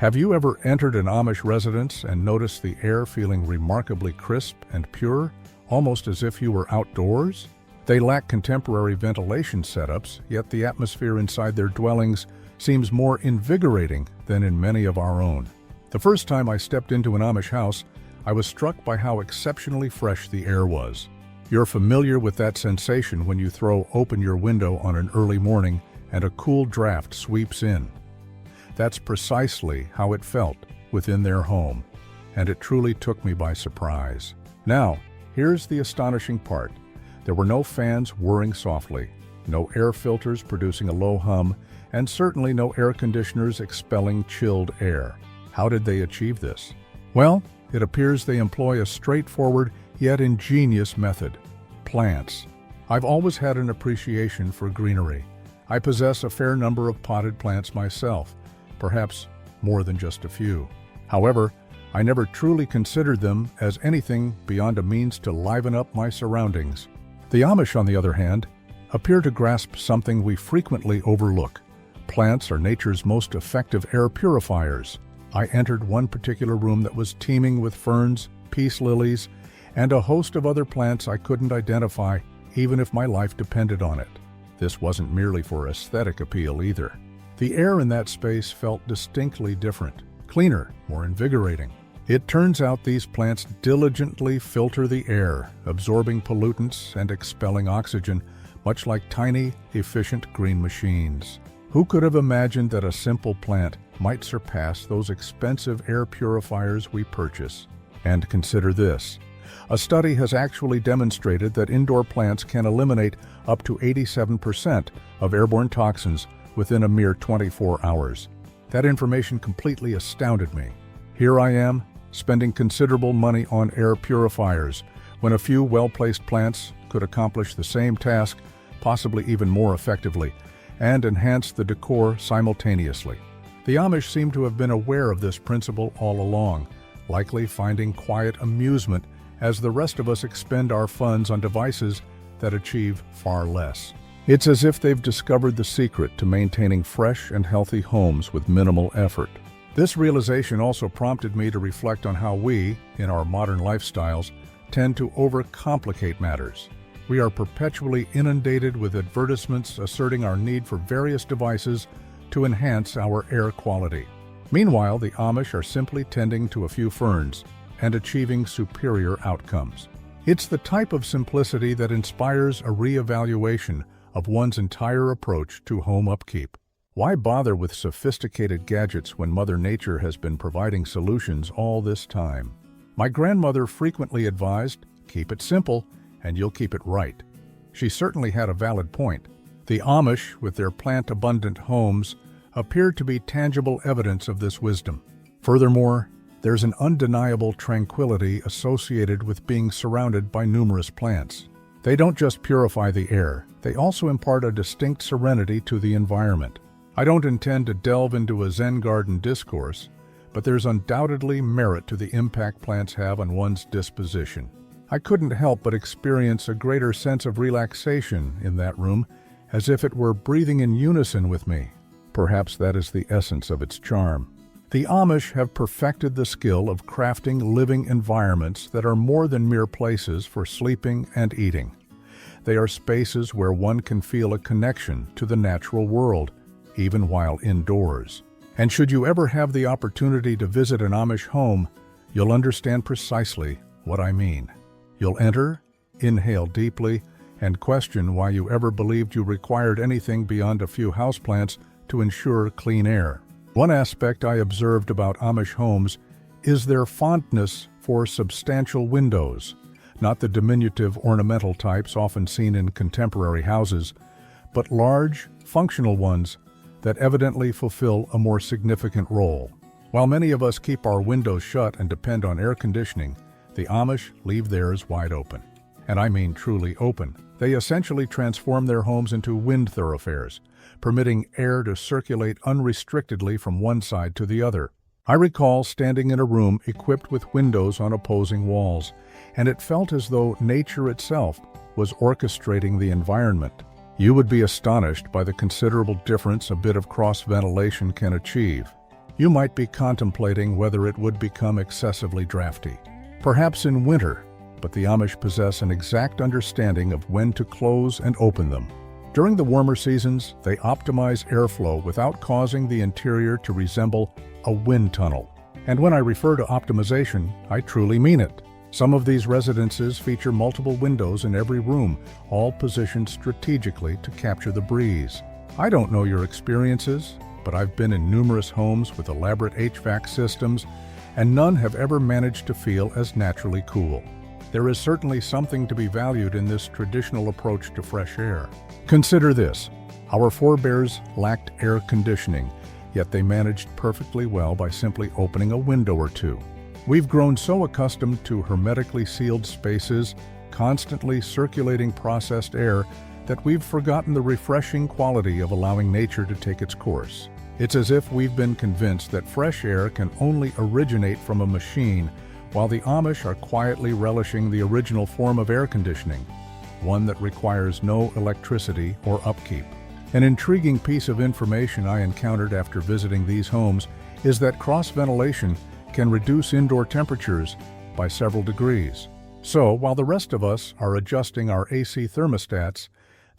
Have you ever entered an Amish residence and noticed the air feeling remarkably crisp and pure, almost as if you were outdoors? They lack contemporary ventilation setups, yet the atmosphere inside their dwellings seems more invigorating than in many of our own. The first time I stepped into an Amish house, I was struck by how exceptionally fresh the air was. You're familiar with that sensation when you throw open your window on an early morning and a cool draft sweeps in. That's precisely how it felt within their home, and it truly took me by surprise. Now, here's the astonishing part. There were no fans whirring softly, no air filters producing a low hum, and certainly no air conditioners expelling chilled air. How did they achieve this? Well, it appears they employ a straightforward yet ingenious method: plants. I've always had an appreciation for greenery. I possess a fair number of potted plants myself, perhaps more than just a few. However, I never truly considered them as anything beyond a means to liven up my surroundings. The Amish, on the other hand, appear to grasp something we frequently overlook. Plants are nature's most effective air purifiers. I entered one particular room that was teeming with ferns, peace lilies, and a host of other plants I couldn't identify, even if my life depended on it. This wasn't merely for aesthetic appeal either. The air in that space felt distinctly different, cleaner, more invigorating. It turns out these plants diligently filter the air, absorbing pollutants and expelling oxygen, much like tiny, efficient green machines. Who could have imagined that a simple plant might surpass those expensive air purifiers we purchase? And consider this. A study has actually demonstrated that indoor plants can eliminate up to 87% of airborne toxins within a mere 24 hours. That information completely astounded me. Here I am, spending considerable money on air purifiers, when a few well-placed plants could accomplish the same task, possibly even more effectively, and enhance the decor simultaneously. The Amish seem to have been aware of this principle all along, likely finding quiet amusement as the rest of us expend our funds on devices that achieve far less. It's as if they've discovered the secret to maintaining fresh and healthy homes with minimal effort. This realization also prompted me to reflect on how we, in our modern lifestyles, tend to overcomplicate matters. We are perpetually inundated with advertisements asserting our need for various devices to enhance our air quality. Meanwhile, the Amish are simply tending to a few ferns and achieving superior outcomes. It's the type of simplicity that inspires a reevaluation of one's entire approach to home upkeep. Why bother with sophisticated gadgets when Mother Nature has been providing solutions all this time? My grandmother frequently advised, keep it simple and you'll keep it right. She certainly had a valid point. The Amish, with their plant-abundant homes, appear to be tangible evidence of this wisdom. Furthermore, there's an undeniable tranquility associated with being surrounded by numerous plants. They don't just purify the air, they also impart a distinct serenity to the environment. I don't intend to delve into a Zen garden discourse, but there's undoubtedly merit to the impact plants have on one's disposition. I couldn't help but experience a greater sense of relaxation in that room, as if it were breathing in unison with me. Perhaps that is the essence of its charm. The Amish have perfected the skill of crafting living environments that are more than mere places for sleeping and eating. They are spaces where one can feel a connection to the natural world, even while indoors. And should you ever have the opportunity to visit an Amish home, you'll understand precisely what I mean. You'll enter, inhale deeply, and question why you ever believed you required anything beyond a few houseplants to ensure clean air. One aspect I observed about Amish homes is their fondness for substantial windows, not the diminutive ornamental types often seen in contemporary houses, but large, functional ones that evidently fulfill a more significant role. While many of us keep our windows shut and depend on air conditioning, the Amish leave theirs wide open. And I mean truly open. They essentially transform their homes into wind thoroughfares, permitting air to circulate unrestrictedly from one side to the other. I recall standing in a room equipped with windows on opposing walls, and it felt as though nature itself was orchestrating the environment. You would be astonished by the considerable difference a bit of cross-ventilation can achieve. You might be contemplating whether it would become excessively drafty. Perhaps in winter, but the Amish possess an exact understanding of when to close and open them. During the warmer seasons, they optimize airflow without causing the interior to resemble a wind tunnel. And when I refer to optimization, I truly mean it. Some of these residences feature multiple windows in every room, all positioned strategically to capture the breeze. I don't know your experiences, but I've been in numerous homes with elaborate HVAC systems, and none have ever managed to feel as naturally cool. There is certainly something to be valued in this traditional approach to fresh air. Consider this. Our forebears lacked air conditioning, yet they managed perfectly well by simply opening a window or two. We've grown so accustomed to hermetically sealed spaces, constantly circulating processed air, that we've forgotten the refreshing quality of allowing nature to take its course. It's as if we've been convinced that fresh air can only originate from a machine, while the Amish are quietly relishing the original form of air conditioning, one that requires no electricity or upkeep. An intriguing piece of information I encountered after visiting these homes is that cross-ventilation can reduce indoor temperatures by several degrees. So, while the rest of us are adjusting our AC thermostats,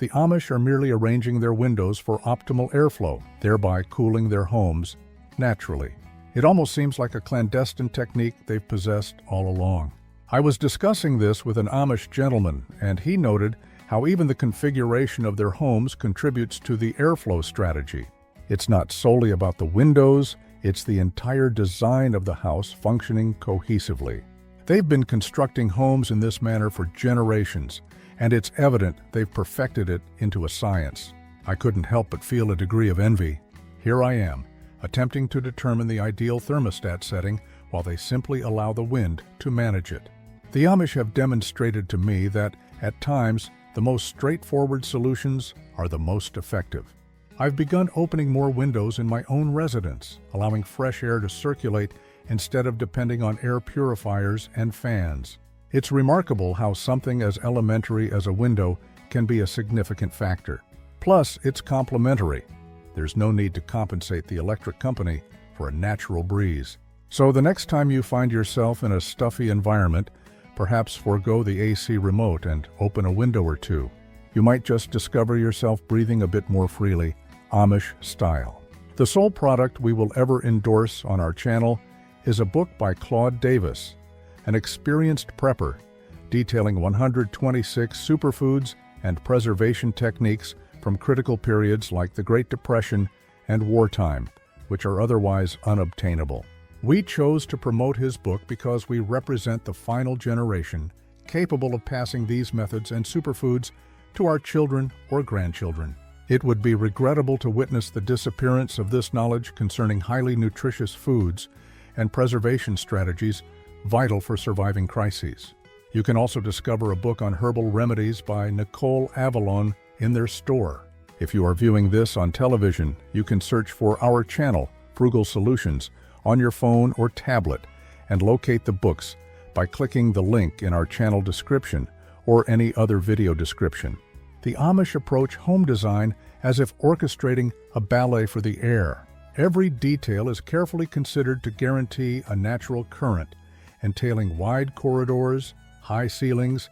the Amish are merely arranging their windows for optimal airflow, thereby cooling their homes naturally. It almost seems like a clandestine technique they've possessed all along. I was discussing this with an Amish gentleman, and he noted how even the configuration of their homes contributes to the airflow strategy. It's not solely about the windows, it's the entire design of the house functioning cohesively. They've been constructing homes in this manner for generations, and it's evident they've perfected it into a science. I couldn't help but feel a degree of envy. Here I am, attempting to determine the ideal thermostat setting while they simply allow the wind to manage it. The Amish have demonstrated to me that, at times, the most straightforward solutions are the most effective. I've begun opening more windows in my own residence, allowing fresh air to circulate instead of depending on air purifiers and fans. It's remarkable how something as elementary as a window can be a significant factor. Plus, it's complementary. There's no need to compensate the electric company for a natural breeze. So the next time you find yourself in a stuffy environment, perhaps forego the AC remote and open a window or two. You might just discover yourself breathing a bit more freely, Amish style. The sole product we will ever endorse on our channel is a book by Claude Davis, an experienced prepper, detailing 126 superfoods and preservation techniques from critical periods like the Great Depression and wartime, which are otherwise unobtainable. We chose to promote his book because we represent the final generation capable of passing these methods and superfoods to our children or grandchildren. It would be regrettable to witness the disappearance of this knowledge concerning highly nutritious foods and preservation strategies vital for surviving crises. You can also discover a book on herbal remedies by Nicole Avalon in their store. If you are viewing this on television, you can search for our channel, Frugal Solutions, on your phone or tablet and locate the books by clicking the link in our channel description or any other video description. The Amish approach home design as if orchestrating a ballet for the air. Every detail is carefully considered to guarantee a natural current, entailing wide corridors, high ceilings,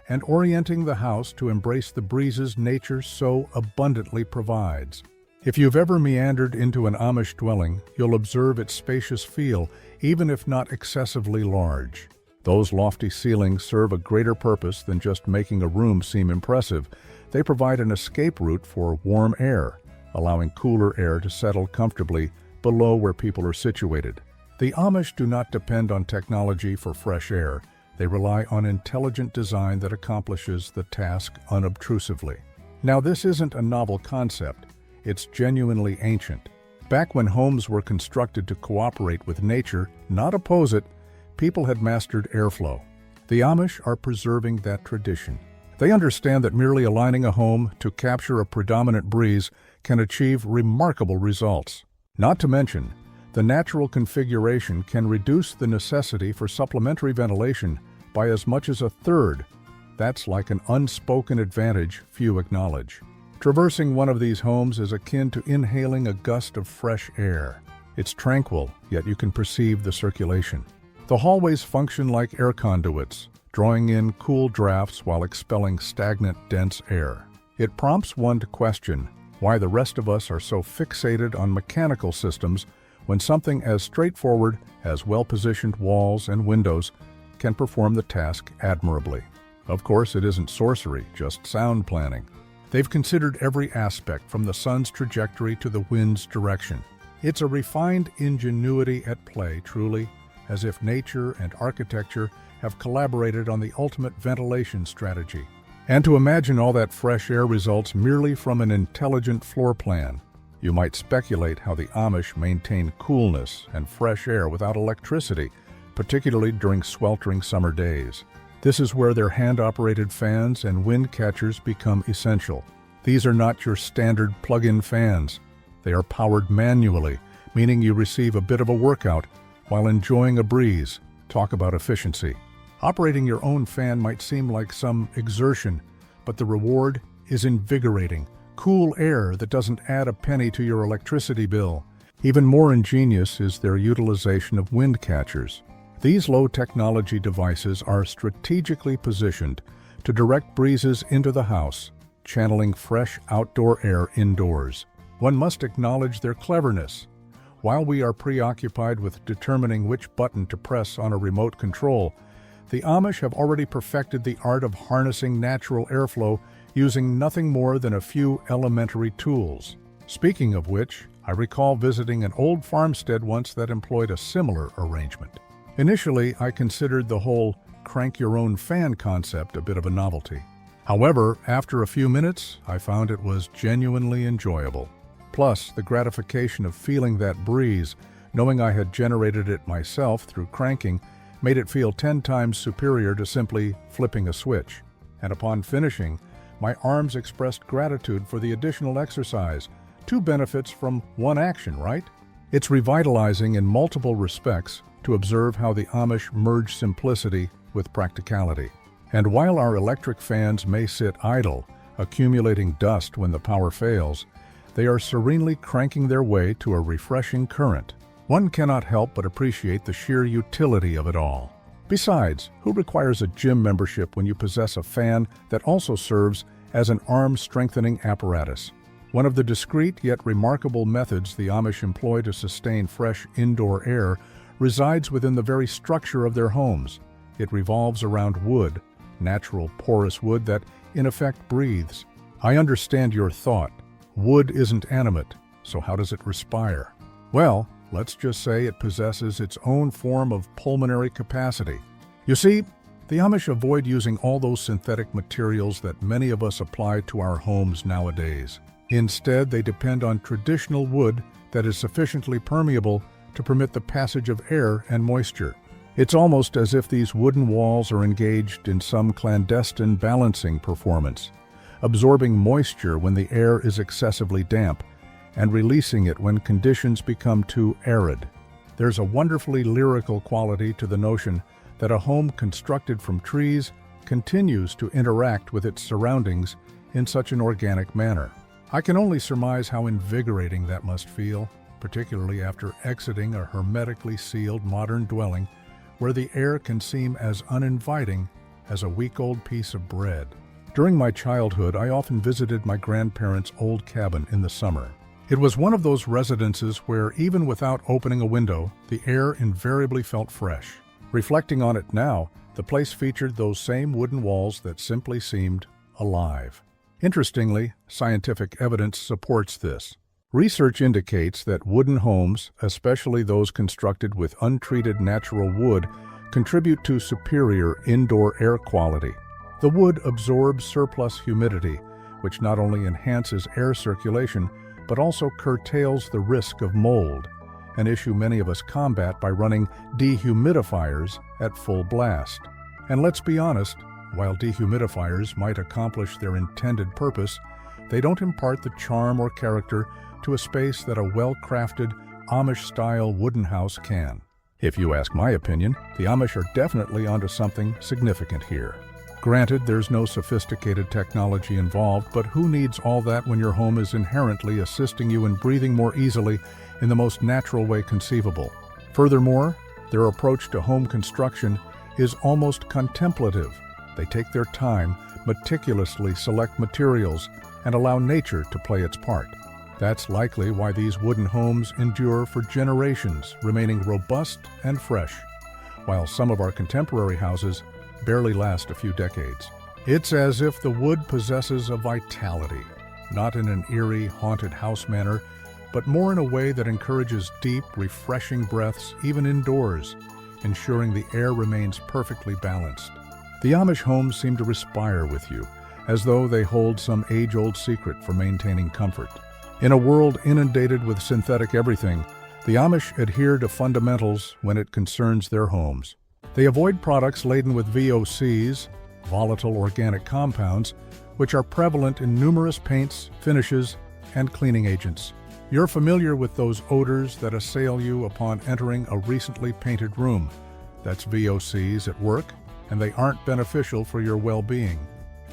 and orienting the house to embrace the breezes nature so abundantly provides. If you've ever meandered into an Amish dwelling, you'll observe its spacious feel, even if not excessively large. Those lofty ceilings serve a greater purpose than just making a room seem impressive. They provide an escape route for warm air, allowing cooler air to settle comfortably below where people are situated. The Amish do not depend on technology for fresh air. They rely on intelligent design that accomplishes the task unobtrusively. Now, this isn't a novel concept. It's genuinely ancient. Back when homes were constructed to cooperate with nature, not oppose it, people had mastered airflow. The Amish are preserving that tradition. They understand that merely aligning a home to capture a predominant breeze can achieve remarkable results. Not to mention, the natural configuration can reduce the necessity for supplementary ventilation by as much as a third. That's like an unspoken advantage few acknowledge. Traversing one of these homes is akin to inhaling a gust of fresh air. It's tranquil, yet you can perceive the circulation. The hallways function like air conduits, drawing in cool drafts while expelling stagnant, dense air. It prompts one to question why the rest of us are so fixated on mechanical systems when something as straightforward as well-positioned walls and windows can perform the task admirably. Of course, it isn't sorcery, just sound planning. They've considered every aspect from the sun's trajectory to the wind's direction. It's a refined ingenuity at play, truly, as if nature and architecture have collaborated on the ultimate ventilation strategy. And to imagine all that fresh air results merely from an intelligent floor plan. You might speculate how the Amish maintain coolness and fresh air without electricity, particularly during sweltering summer days. This is where their hand-operated fans and wind catchers become essential. These are not your standard plug-in fans. They are powered manually, meaning you receive a bit of a workout while enjoying a breeze. Talk about efficiency. Operating your own fan might seem like some exertion, but the reward is invigorating. Cool air that doesn't add a penny to your electricity bill. Even more ingenious is their utilization of wind catchers. These low-technology devices are strategically positioned to direct breezes into the house, channeling fresh outdoor air indoors. One must acknowledge their cleverness. While we are preoccupied with determining which button to press on a remote control, the Amish have already perfected the art of harnessing natural airflow using nothing more than a few elementary tools. Speaking of which, I recall visiting an old farmstead once that employed a similar arrangement. Initially, I considered the whole crank-your-own-fan concept a bit of a novelty. However, after a few minutes, I found it was genuinely enjoyable. Plus, the gratification of feeling that breeze, knowing I had generated it myself through cranking, made it feel 10 times superior to simply flipping a switch. And upon finishing, my arms expressed gratitude for the additional exercise. 2 benefits from one action, right? It's revitalizing in multiple respects to observe how the Amish merge simplicity with practicality. And while our electric fans may sit idle, accumulating dust when the power fails, they are serenely cranking their way to a refreshing current. One cannot help but appreciate the sheer utility of it all. Besides, who requires a gym membership when you possess a fan that also serves as an arm-strengthening apparatus? One of the discreet yet remarkable methods the Amish employ to sustain fresh indoor air resides within the very structure of their homes. It revolves around wood, natural porous wood that, in effect, breathes. I understand your thought. Wood isn't animate, so how does it respire? Well, let's just say it possesses its own form of pulmonary capacity. You see, the Amish avoid using all those synthetic materials that many of us apply to our homes nowadays. Instead, they depend on traditional wood that is sufficiently permeable to permit the passage of air and moisture. It's almost as if these wooden walls are engaged in some clandestine balancing performance, absorbing moisture when the air is excessively damp and releasing it when conditions become too arid. There's a wonderfully lyrical quality to the notion that a home constructed from trees continues to interact with its surroundings in such an organic manner. I can only surmise how invigorating that must feel, particularly after exiting a hermetically sealed modern dwelling where the air can seem as uninviting as a week-old piece of bread. During my childhood, I often visited my grandparents' old cabin in the summer. It was one of those residences where, even without opening a window, the air invariably felt fresh. Reflecting on it now, the place featured those same wooden walls that simply seemed alive. Interestingly, scientific evidence supports this. Research indicates that wooden homes, especially those constructed with untreated natural wood, contribute to superior indoor air quality. The wood absorbs surplus humidity, which not only enhances air circulation, but also curtails the risk of mold, an issue many of us combat by running dehumidifiers at full blast. And let's be honest, while dehumidifiers might accomplish their intended purpose, they don't impart the charm or character to a space that a well-crafted, Amish-style wooden house can. If you ask my opinion, the Amish are definitely onto something significant here. Granted, there's no sophisticated technology involved, but who needs all that when your home is inherently assisting you in breathing more easily in the most natural way conceivable? Furthermore, their approach to home construction is almost contemplative. They take their time, meticulously select materials, and allow nature to play its part. That's likely why these wooden homes endure for generations, remaining robust and fresh, while some of our contemporary houses barely last a few decades. It's as if the wood possesses a vitality, not in an eerie, haunted house manner, but more in a way that encourages deep, refreshing breaths even indoors, ensuring the air remains perfectly balanced. The Amish homes seem to respire with you, as though they hold some age-old secret for maintaining comfort. In a world inundated with synthetic everything, the Amish adhere to fundamentals when it concerns their homes. They avoid products laden with VOCs, volatile organic compounds, which are prevalent in numerous paints, finishes, and cleaning agents. You're familiar with those odors that assail you upon entering a recently painted room. That's VOCs at work, and they aren't beneficial for your well-being.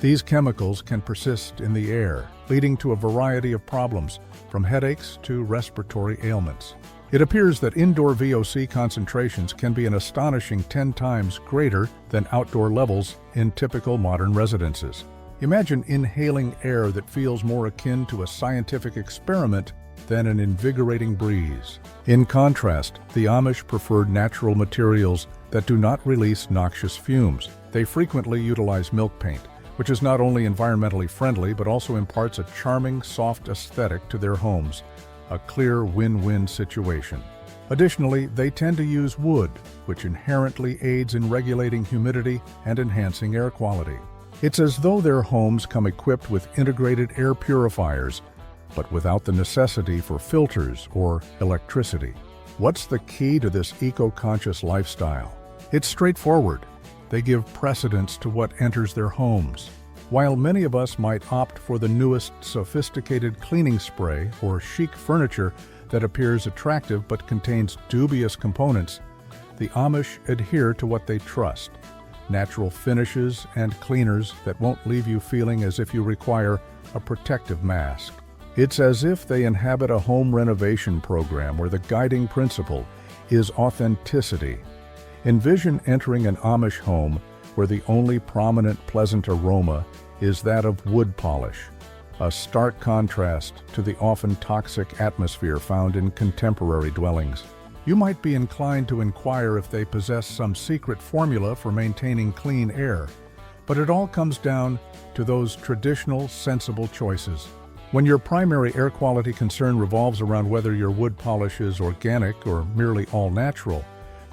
These chemicals can persist in the air, leading to a variety of problems, from headaches to respiratory ailments. It appears that indoor VOC concentrations can be an astonishing 10 times greater than outdoor levels in typical modern residences. Imagine inhaling air that feels more akin to a scientific experiment than an invigorating breeze. In contrast, the Amish preferred natural materials that do not release noxious fumes. They frequently utilize milk paint, which is not only environmentally friendly but also imparts a charming, soft aesthetic to their homes, a clear win-win situation. Additionally, they tend to use wood, which inherently aids in regulating humidity and enhancing air quality. It's as though their homes come equipped with integrated air purifiers, but without the necessity for filters or electricity. What's the key to this eco-conscious lifestyle? It's straightforward. They give precedence to what enters their homes. While many of us might opt for the newest sophisticated cleaning spray or chic furniture that appears attractive but contains dubious components, the Amish adhere to what they trust: natural finishes and cleaners that won't leave you feeling as if you require a protective mask. It's as if they inhabit a home renovation program where the guiding principle is authenticity. Envision entering an Amish home where the only prominent pleasant aroma is that of wood polish, a stark contrast to the often toxic atmosphere found in contemporary dwellings. You might be inclined to inquire if they possess some secret formula for maintaining clean air, but it all comes down to those traditional, sensible choices. When your primary air quality concern revolves around whether your wood polish is organic or merely all-natural,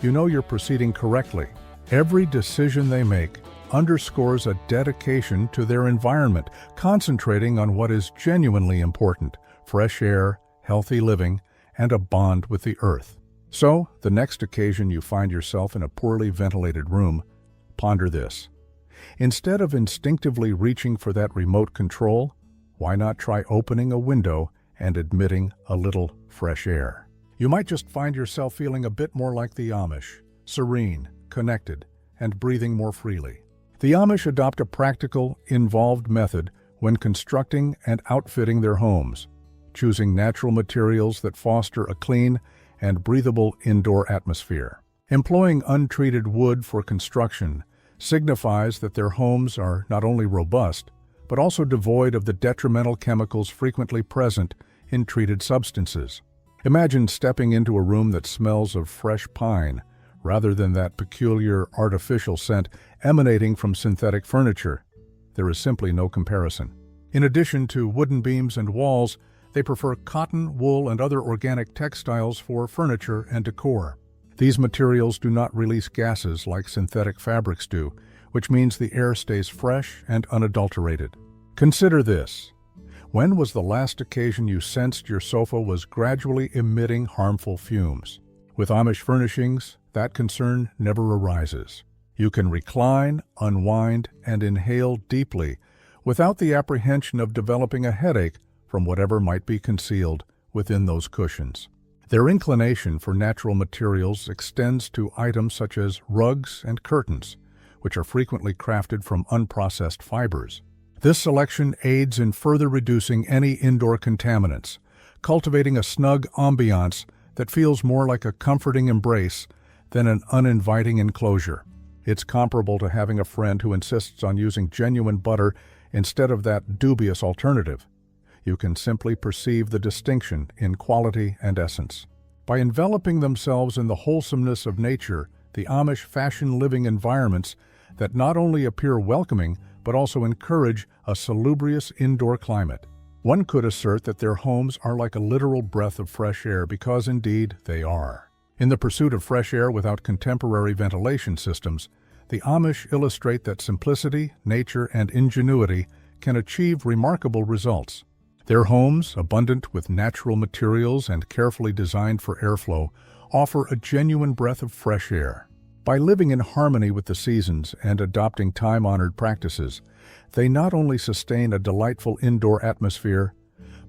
you know you're proceeding correctly. Every decision they make underscores a dedication to their environment, concentrating on what is genuinely important: fresh air, healthy living, and a bond with the earth. So, the next occasion you find yourself in a poorly ventilated room, ponder this. Instead of instinctively reaching for that remote control, why not try opening a window and admitting a little fresh air? You might just find yourself feeling a bit more like the Amish, serene, connected, and breathing more freely. The Amish adopt a practical, involved method when constructing and outfitting their homes, choosing natural materials that foster a clean and breathable indoor atmosphere. Employing untreated wood for construction signifies that their homes are not only robust, but also devoid of the detrimental chemicals frequently present in treated substances. Imagine stepping into a room that smells of fresh pine, rather than that peculiar artificial scent emanating from synthetic furniture. There is simply no comparison. In addition to wooden beams and walls, they prefer cotton, wool, and other organic textiles for furniture and decor. These materials do not release gases like synthetic fabrics do, which means the air stays fresh and unadulterated. Consider this. When was the last occasion you sensed your sofa was gradually emitting harmful fumes? With Amish furnishings, that concern never arises. You can recline, unwind, and inhale deeply without the apprehension of developing a headache from whatever might be concealed within those cushions. Their inclination for natural materials extends to items such as rugs and curtains, which are frequently crafted from unprocessed fibers. This selection aids in further reducing any indoor contaminants, cultivating a snug ambiance that feels more like a comforting embrace than an uninviting enclosure. It's comparable to having a friend who insists on using genuine butter instead of that dubious alternative. You can simply perceive the distinction in quality and essence. By enveloping themselves in the wholesomeness of nature, the Amish fashion living environments that not only appear welcoming but also encourage a salubrious indoor climate. One could assert that their homes are like a literal breath of fresh air because indeed they are. In the pursuit of fresh air without contemporary ventilation systems, the Amish illustrate that simplicity, nature, and ingenuity can achieve remarkable results. Their homes, abundant with natural materials and carefully designed for airflow, offer a genuine breath of fresh air. By living in harmony with the seasons and adopting time-honored practices, they not only sustain a delightful indoor atmosphere,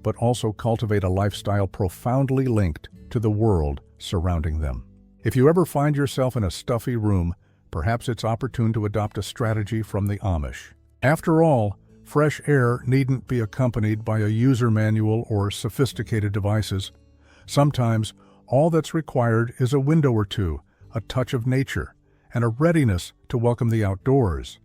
but also cultivate a lifestyle profoundly linked to the world surrounding them. If you ever find yourself in a stuffy room, perhaps it's opportune to adopt a strategy from the Amish. After all, fresh air needn't be accompanied by a user manual or sophisticated devices. Sometimes, all that's required is a window or two, a touch of nature, and a readiness to welcome the outdoors.